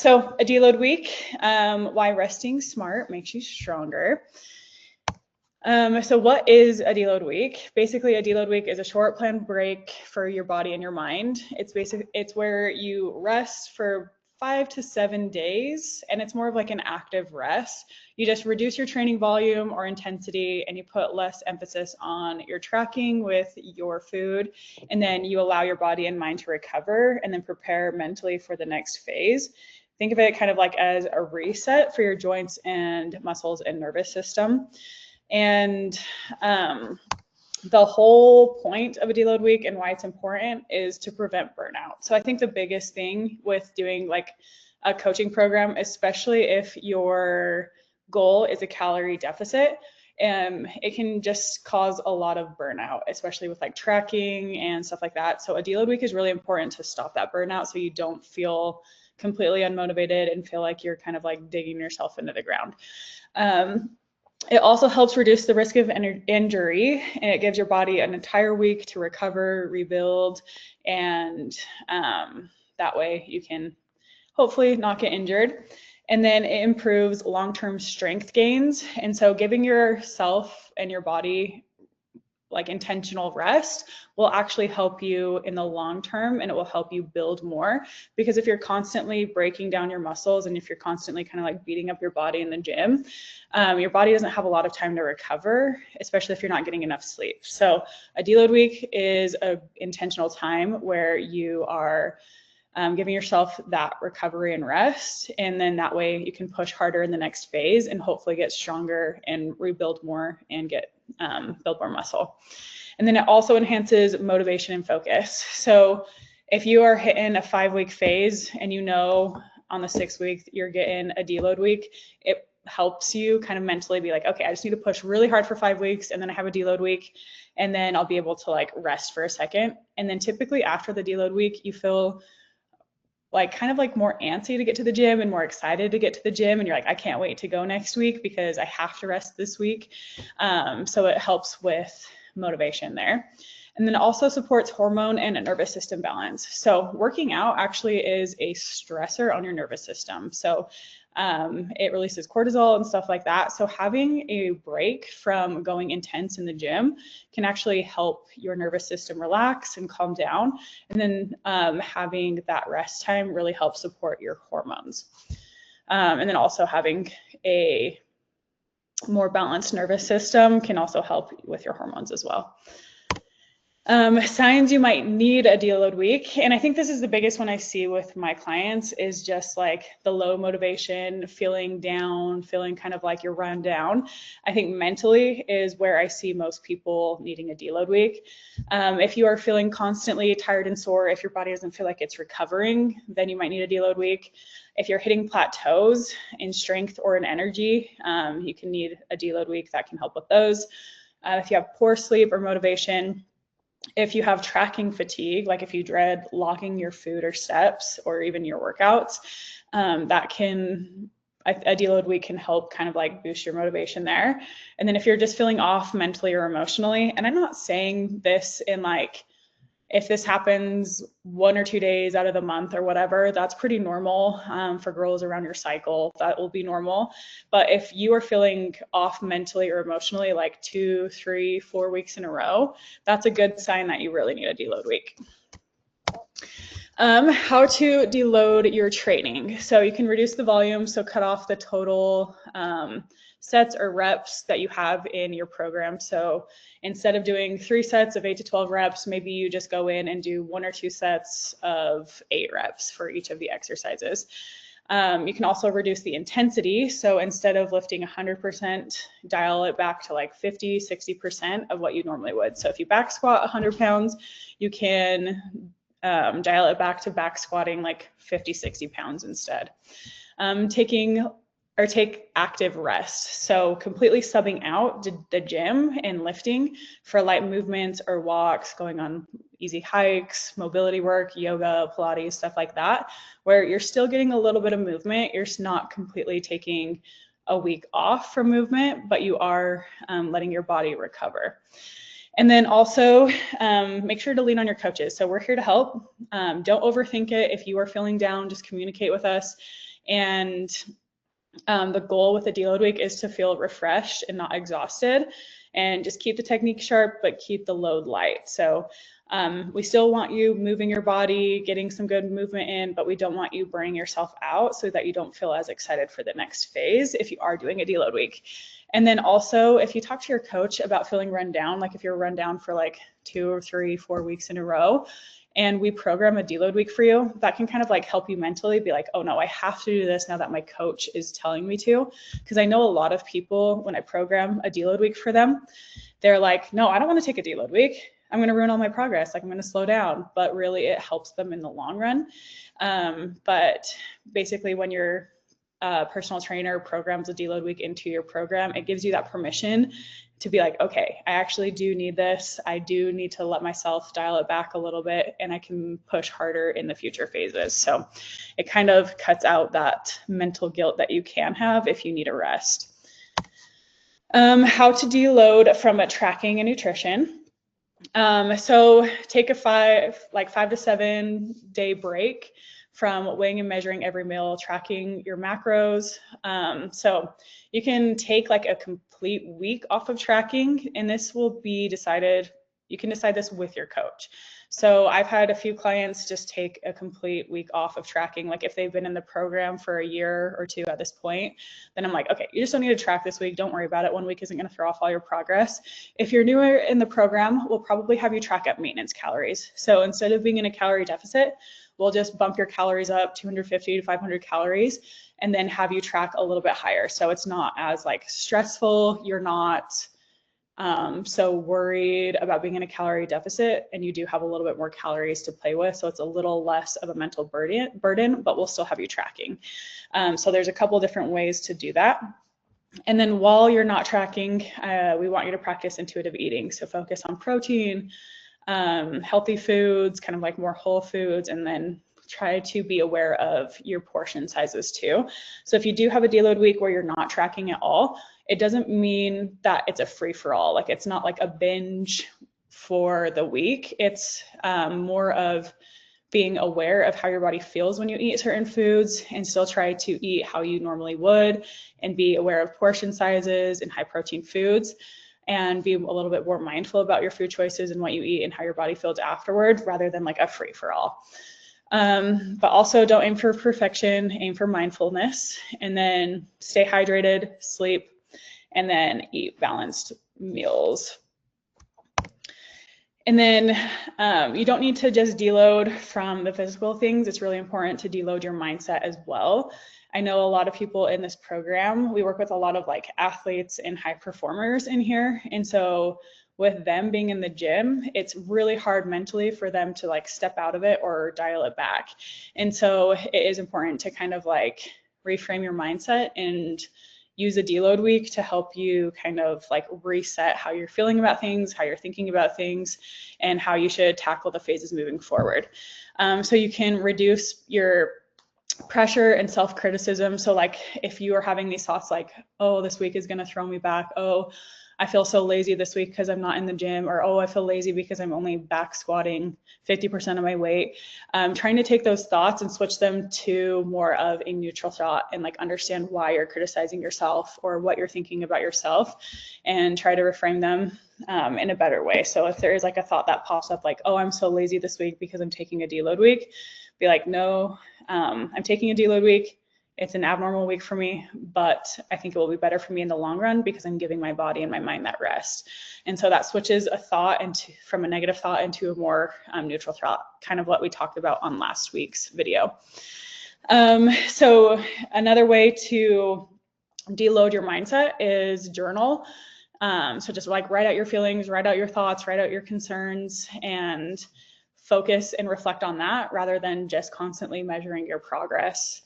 So a deload week, why resting smart makes you stronger. So what is a deload week? Basically, a deload week is a short planned break for your body and your mind. It's where you rest for 5 to 7 days, and it's more of like an active rest. You just reduce your training volume or intensity, and you put less emphasis on your tracking with your food, and then you allow your body and mind to recover and then prepare mentally for the next phase. Think of it kind of like as a reset for your joints and muscles and nervous system. And the whole point of a deload week and why it's important is to prevent burnout. So I think the biggest thing with doing like a coaching program, especially if your goal is a calorie deficit, it can just cause a lot of burnout, especially with like tracking and stuff like that. So a deload week is really important to stop that burnout so you don't feel completely unmotivated and feel like you're kind of like digging yourself into the ground. It also helps reduce the risk of injury, and it gives your body an entire week to recover, rebuild, and that way you can hopefully not get injured. And then it improves long-term strength gains. And so giving yourself and your body like intentional rest will actually help you in the long term, and it will help you build more, because if you're constantly breaking down your muscles and if you're constantly kind of like beating up your body in the gym, your body doesn't have a lot of time to recover, especially if you're not getting enough sleep. So a deload week is an intentional time where you are giving yourself that recovery and rest, and then that way you can push harder in the next phase and hopefully get stronger and rebuild more and get build more muscle. And then it also enhances motivation and focus. So if you are hitting a 5-week phase and you know on the 6th week you're getting a deload week, it helps you kind of mentally be like, okay, I just need to push really hard for 5 weeks, and then I have a deload week, and then I'll be able to like rest for a second. And then typically after the deload week, you feel like kind of like more antsy to get to the gym and more excited to get to the gym. And you're like, I can't wait to go next week because I have to rest this week. So it helps with motivation there. And then it also supports hormone and a nervous system balance. So working out actually is a stressor on your nervous system. So it releases cortisol and stuff like that. So having a break from going intense in the gym can actually help your nervous system relax and calm down. And then having that rest time really helps support your hormones. And then also having a more balanced nervous system can also help with your hormones as well. Signs you might need a deload week. And I think this is the biggest one I see with my clients is just like the low motivation, feeling down, feeling kind of like you're run down. I think mentally is where I see most people needing a deload week. If you are feeling constantly tired and sore, if your body doesn't feel like it's recovering, then you might need a deload week. If you're hitting plateaus in strength or in energy, you can need a deload week that can help with those. If you have poor sleep or motivation, if you have tracking fatigue, like if you dread logging your food or steps or even your workouts, a deload week can help kind of like boost your motivation there. And then if you're just feeling off mentally or emotionally, and I'm not saying this in like, if this happens 1 or 2 days out of the month or whatever, that's pretty normal for girls around your cycle. That will be normal. But if you are feeling off mentally or emotionally like 2, 3, 4 weeks in a row, that's a good sign that you really need a deload week. How to deload your training. So you can reduce the volume, so cut off the total sets or reps that you have in your program. So instead of doing 3 sets of 8 to 12 reps, maybe you just go in and do 1 or 2 sets of 8 reps for each of the exercises. You can also reduce the intensity. So instead of lifting 100%, dial it back to like 50, 60% of what you normally would. So if you back squat 100 pounds, you can dial it back to back squatting like 50, 60 pounds instead. Take active rest. So completely subbing out the gym and lifting for light movements or walks, going on easy hikes, mobility work, yoga, Pilates, stuff like that, where you're still getting a little bit of movement. You're not completely taking a week off from movement, but you are letting your body recover. And then also make sure to lean on your coaches. So we're here to help. Don't overthink it. If you are feeling down, just communicate with us. And the goal with a deload week is to feel refreshed and not exhausted, and just keep the technique sharp, but keep the load light. So we still want you moving your body, getting some good movement in, but we don't want you burning yourself out so that you don't feel as excited for the next phase if you are doing a deload week. And then also, if you talk to your coach about feeling run down, like if you're run down for like 2 or 3, 4 weeks in a row, and we program a deload week for you, that can kind of like help you mentally be like, oh no, I have to do this now that my coach is telling me to. Because I know a lot of people, when I program a deload week for them, they're like, no, I don't want to take a deload week. I'm going to ruin all my progress. Like, I'm going to slow down. But really, it helps them in the long run. But basically, when your personal trainer programs a deload week into your program, it gives you that permission to be like, okay, I actually do need this. I do need to let myself dial it back a little bit, and I can push harder in the future phases. So it kind of cuts out that mental guilt that you can have if you need a rest. How to deload from tracking and nutrition. So take a 5 to 7 day break from weighing and measuring every meal, tracking your macros. So you can take like a complete week off of tracking, and this will be decided, you can decide this with your coach. So I've had a few clients just take a complete week off of tracking. Like if they've been in the program for a year or 2 at this point, then I'm like, okay, you just don't need to track this week. Don't worry about it. 1 week isn't going to throw off all your progress. If you're newer in the program, we'll probably have you track up maintenance calories. So instead of being in a calorie deficit, we'll just bump your calories up 250 to 500 calories and then have you track a little bit higher. So it's not as like stressful. You're not so worried about being in a calorie deficit, and you do have a little bit more calories to play with. So it's a little less of a mental burden, but we'll still have you tracking. So there's a couple different ways to do that. And then while you're not tracking, we want you to practice intuitive eating. So focus on protein, healthy foods, kind of like more whole foods, and then try to be aware of your portion sizes too. So if you do have a deload week where you're not tracking at all, it doesn't mean that it's a free-for-all. Like it's not like a binge for the week. It's more of being aware of how your body feels when you eat certain foods, and still try to eat how you normally would, and be aware of portion sizes and high protein foods, and be a little bit more mindful about your food choices and what you eat and how your body feels afterward, rather than like a free-for-all. But also don't aim for perfection, aim for mindfulness, and then stay hydrated, sleep, and then eat balanced meals. And then you don't need to just deload from the physical things. It's really important to deload your mindset as well. I know a lot of people in this program, we work with a lot of like athletes and high performers in here. And so with them being in the gym, it's really hard mentally for them to like step out of it or dial it back. And so it is important to kind of like reframe your mindset and use a deload week to help you kind of like reset how you're feeling about things, how you're thinking about things, and how you should tackle the phases moving forward. So you can reduce your pressure and self-criticism. So like if you are having these thoughts like, oh, this week is going to throw me back. Oh, I feel so lazy this week because I'm not in the gym, or oh, I feel lazy because I'm only back squatting 50% of my weight. Trying to take those thoughts and switch them to more of a neutral thought, and like understand why you're criticizing yourself or what you're thinking about yourself, and try to reframe them in a better way. So if there is like a thought that pops up like, oh, I'm so lazy this week because I'm taking a deload week, be like, no, I'm taking a deload week. It's an abnormal week for me, but I think it will be better for me in the long run because I'm giving my body and my mind that rest. And so that switches a thought from a negative thought into a more neutral thought, kind of what we talked about on last week's video. So another way to deload your mindset is journal. So just like write out your feelings, write out your thoughts, write out your concerns, and focus and reflect on that rather than just constantly measuring your progress.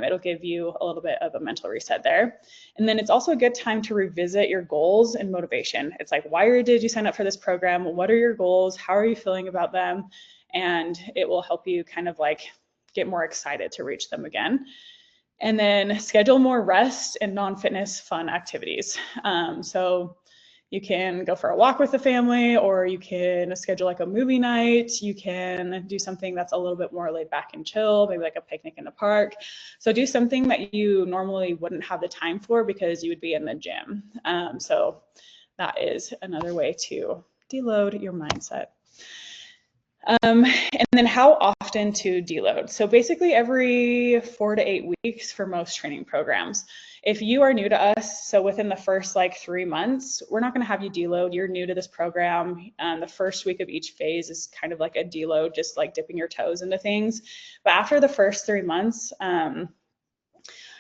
It'll give you a little bit of a mental reset there. And then it's also a good time to revisit your goals and motivation. It's like, why did you sign up for this program? What are your goals? How are you feeling about them? And it will help you kind of like get more excited to reach them again. And then schedule more rest and non-fitness fun activities. So You can go for a walk with the family, or you can schedule like a movie night. You can do something that's a little bit more laid back and chill, maybe like a picnic in the park. So do something that you normally wouldn't have the time for because you would be in the gym. So that is another way to deload your mindset. And then how often to deload? So basically every 4 to 8 weeks for most training programs. If you are new to us, so within the first like 3 months, we're not going to have you deload. You're new to this program. The first week of each phase is kind of like a deload, just like dipping your toes into things. But after the first 3 months,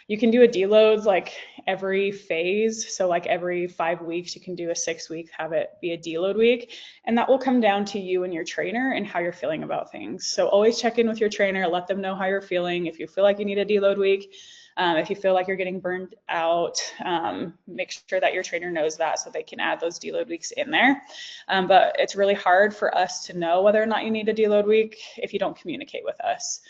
you can do a deload like every phase. So like every 5 weeks, you can do a 6-week, have it be a deload week. And that will come down to you and your trainer and how you're feeling about things. So always check in with your trainer, let them know how you're feeling. If you feel like you need a deload week, if you feel like you're getting burned out, make sure that your trainer knows that so they can add those deload weeks in there. But it's really hard for us to know whether or not you need a deload week if you don't communicate with us.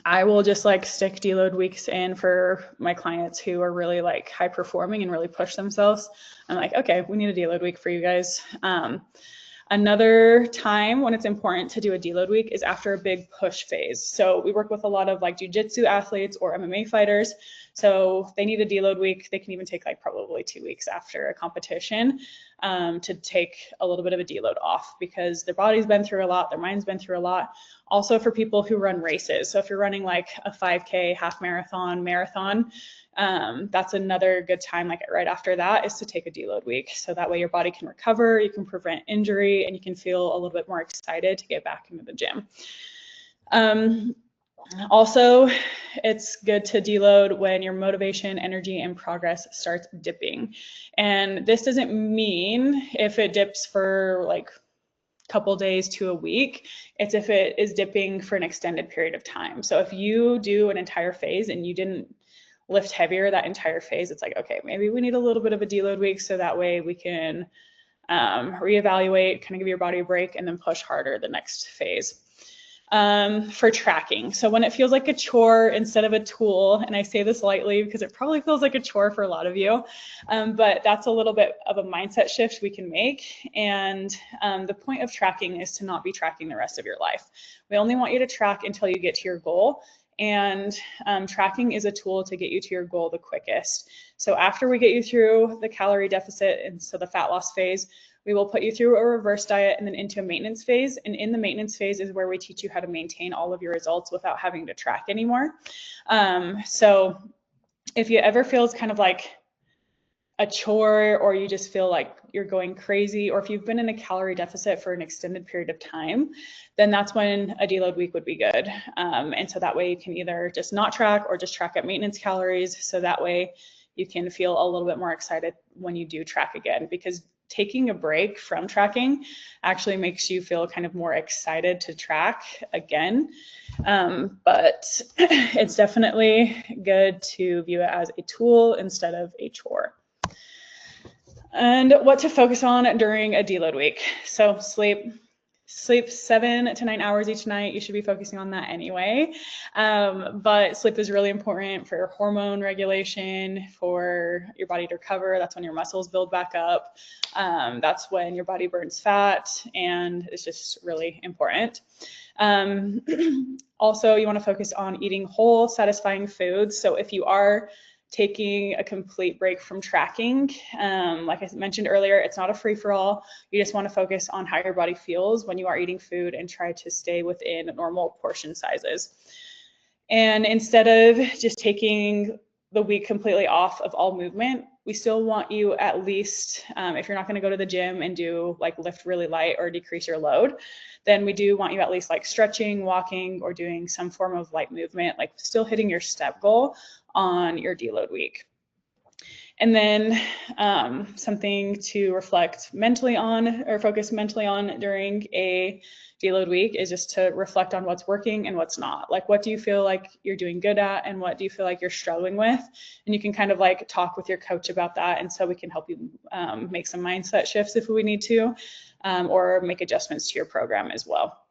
I will just like stick deload weeks in for my clients who are really like high performing and really push themselves. I'm like, okay, we need a deload week for you guys. Another time when it's important to do a deload week is after a big push phase. So we work with a lot of like jujitsu athletes or MMA fighters. So they need a deload week. They can even take like probably 2 weeks after a competition to take a little bit of a deload off because their body's been through a lot, their mind's been through a lot. Also for people who run races. So if you're running like a 5K, half marathon, that's another good time, like right after that, is to take a deload week. So that way your body can recover, you can prevent injury, and you can feel a little bit more excited to get back into the gym. Also, it's good to deload when your motivation, energy, and progress starts dipping. And this doesn't mean if it dips for like couple days to a week, it's if it is dipping for an extended period of time. So if you do an entire phase and you didn't lift heavier that entire phase, it's like, okay, maybe we need a little bit of a deload week so that way we can reevaluate, kind of give your body a break and then push harder the next phase. For tracking. So when it feels like a chore instead of a tool, and I say this lightly because it probably feels like a chore for a lot of you, but that's a little bit of a mindset shift we can make. And the point of tracking is to not be tracking the rest of your life. We only want you to track until you get to your goal. And tracking is a tool to get you to your goal the quickest. So after we get you through the calorie deficit and so the fat loss phase, we will put you through a reverse diet and then into a maintenance phase. And in the maintenance phase is where we teach you how to maintain all of your results without having to track anymore. So if you ever feels kind of like a chore, or you just feel like you're going crazy, or if you've been in a calorie deficit for an extended period of time, then that's when a deload week would be good. And so that way you can either just not track or just track at maintenance calories. So that way you can feel a little bit more excited when you do track again, because taking a break from tracking actually makes you feel kind of more excited to track again. But it's definitely good to view it as a tool instead of a chore. And what to focus on during a deload week. So sleep 7 to 9 hours each night. You should be focusing on that anyway. But sleep is really important for your hormone regulation, for your body to recover. That's when your muscles build back up. That's when your body burns fat, and it's just really important. Also, you want to focus on eating whole, satisfying foods. So if you are taking a complete break from tracking, like I mentioned earlier, it's not a free-for-all. You just want to focus on how your body feels when you are eating food and try to stay within normal portion sizes. And instead of just taking the week completely off of all movement, we still want you at least, if you're not going to go to the gym and do like lift really light or decrease your load, then we do want you at least like stretching, walking, or doing some form of light movement, like still hitting your step goal on your deload week. And then something to reflect mentally on, or focus mentally on during a deload week, is just to reflect on what's working and what's not. Like, what do you feel like you're doing good at, and what do you feel like you're struggling with? And you can kind of like talk with your coach about that. And so we can help you make some mindset shifts if we need to, or make adjustments to your program as well.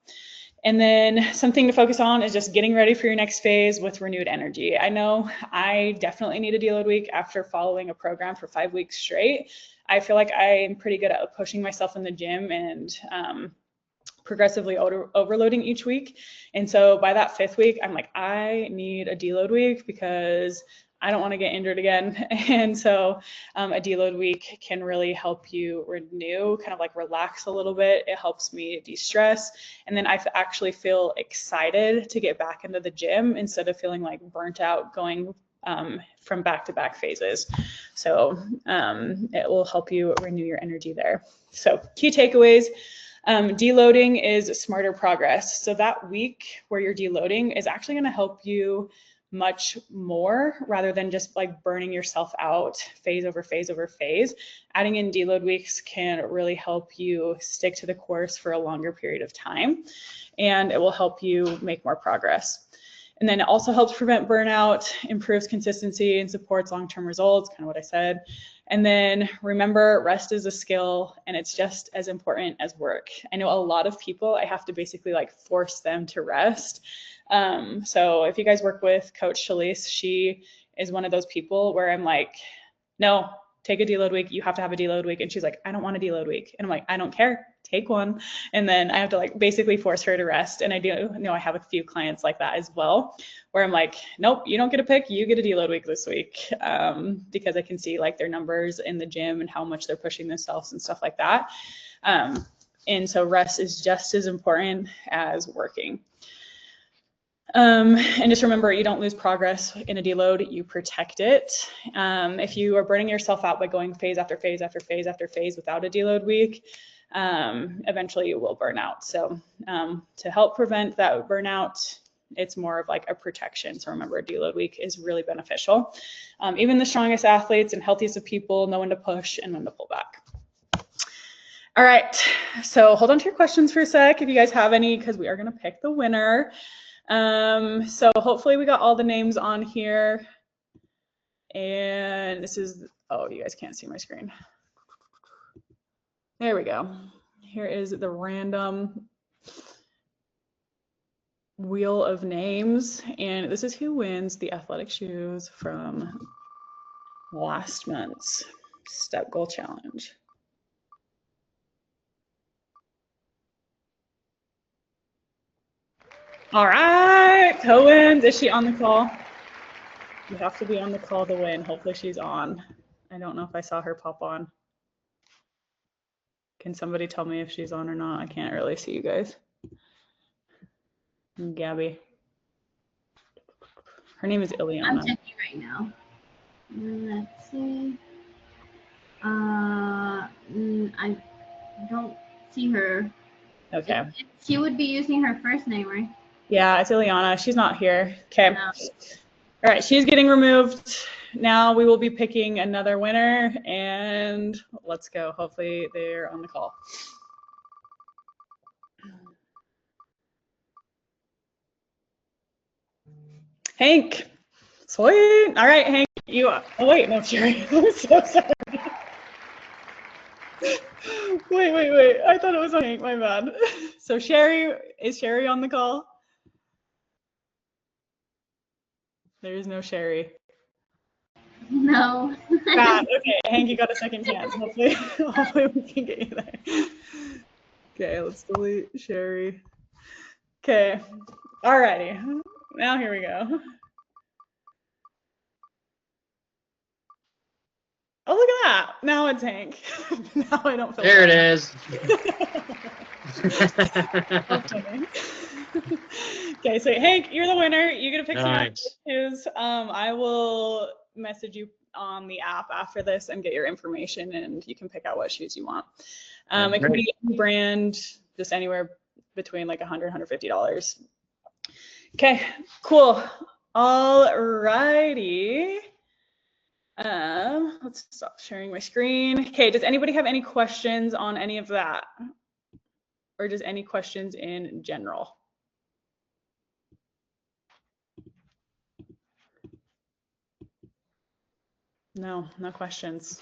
And then something to focus on is just getting ready for your next phase with renewed energy. I know I definitely need a deload week after following a program for 5 weeks straight. I feel like I'm pretty good at pushing myself in the gym and progressively overloading each week. And so by that 5th week, I'm like, I need a deload week because I don't want to get injured again. And so a deload week can really help you renew, kind of like relax a little bit. It helps me de-stress. And then I actually feel excited to get back into the gym instead of feeling like burnt out going from back-to-back phases. So it will help you renew your energy there. So key takeaways. Deloading is smarter progress. So that week where you're deloading is actually going to help you much more rather than just like burning yourself out phase over phase over phase. Adding in deload weeks can really help you stick to the course for a longer period of time, and it will help you make more progress. And then it also helps prevent burnout, improves consistency, and supports long-term results, kind of what I said. And then remember, rest is a skill and it's just as important as work. I know a lot of people, I have to basically like force them to rest. So if you guys work with Coach Shalise, she is one of those people where I'm like, no, take a deload week. You have to have a deload week. And she's like, I don't want a deload week. And I'm like, I don't care. Take one. And then I have to like basically force her to rest. And I do know I have a few clients like that as well, where I'm like, nope, you don't get a pick. You get a deload week this week, because I can see like their numbers in the gym and how much they're pushing themselves and stuff like that. And so rest is just as important as working. And just remember, you don't lose progress in a deload, you protect it. If you are burning yourself out by going phase after phase after phase after phase without a deload week, eventually you will burn out. So to help prevent that burnout, it's more of like a protection. So remember, a deload week is really beneficial. Even the strongest athletes and healthiest of people know when to push and when to pull back. All right, so hold on to your questions for a sec if you guys have any, because we are going to pick the winner. So hopefully we got all the names on here. And this is, oh, you guys can't see my screen. There we go. Here is the random wheel of names. And this is who wins the athletic shoes from last month's Step Goal Challenge. All right, Cohen, is she on the call? You have to be on the call to win. Hopefully she's on. I don't know if I saw her pop on. Can somebody tell me if she's on or not? I can't really see you guys. Gabby. Her name is Ileana. I'm checking right now. Let's see. I don't see her. Okay. She would be using her first name, right? Yeah, it's Ileana. She's not here. Okay. No. All right, she's getting removed. Now we will be picking another winner, and let's go. Hopefully they're on the call. Hank. Sweet. All right, Hank. You are. Oh, wait, no, Sherry. I'm so sorry. Wait. I thought it was on Hank. My bad. So Sherry, is Sherry on the call? There is no Sherry. No. Bad. Okay, Hank, you got a second chance. Hopefully we can get you there. Okay, let's delete Sherry. Okay. Alrighty. Now here we go. Oh, look at that. Now it's Hank. Now I don't feel There it is. Okay, so Hank, you're the winner. You get to pick Nice. some shoes. I will message you on the app after this and get your information, and you can pick out what shoes you want. It can be any brand, just anywhere between like $100, $150. Okay, cool. All righty. Let's stop sharing my screen. Okay, does anybody have any questions on any of that? Or just any questions in general? No questions.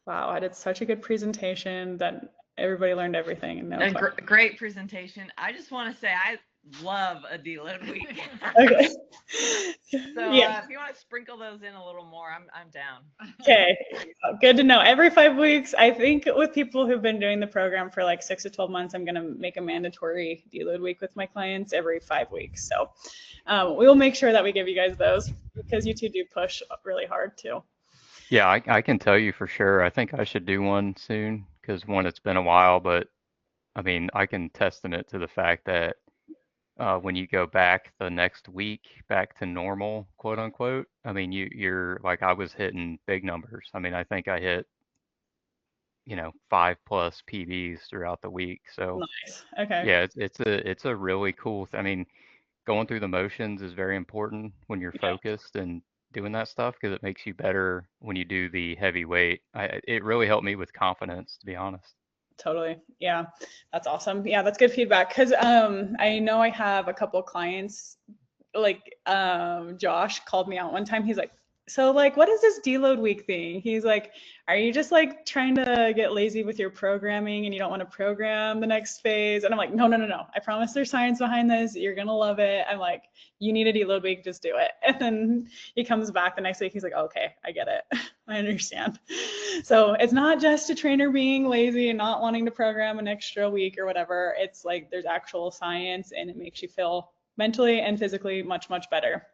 Wow, I did such a good presentation that everybody learned everything. And no A great presentation. I just want to say I love a deload week. Okay. So Yeah. if you want to sprinkle those in a little more, I'm down. Okay, good to know. Every 5 weeks, I think with people who've been doing the program for like 6 to 12 months, I'm going to make a mandatory deload week with my clients every 5 weeks. So we will make sure that we give you guys those because you two do push really hard too. Yeah, I can tell you for sure. I think I should do one soon because one, it's been a while, but I mean, I can testament it to the fact that when you go back the next week, back to normal, quote unquote, I mean, you're like, I was hitting big numbers. I mean, I think I hit, 5+ PBs throughout the week. So Nice. Okay. yeah, it's a really cool, I mean, going through the motions is very important when you're Yeah, focused and doing that stuff because it makes you better when you do the heavy weight. It really helped me with confidence, to be honest. totally. Yeah, that's awesome. Yeah, that's good feedback because I know I have a couple clients like Josh called me out one time. He's like, so like, what is this deload week thing? He's like, are you just like trying to get lazy with your programming and you don't want to program the next phase? And I'm like, no. I promise there's science behind this. You're going to love it. I'm like, you need a deload week, just do it. And then he comes back the next week. He's like, okay, I get it. I understand. So it's not just a trainer being lazy and not wanting to program an extra week or whatever. It's like there's actual science and it makes you feel mentally and physically much, much better.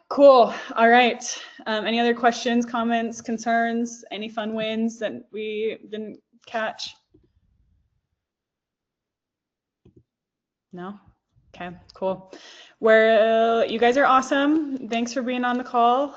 Cool. All right. Any other questions, comments, concerns, any fun wins that we didn't catch? No? Okay, cool. Well, you guys are awesome. Thanks for being on the call.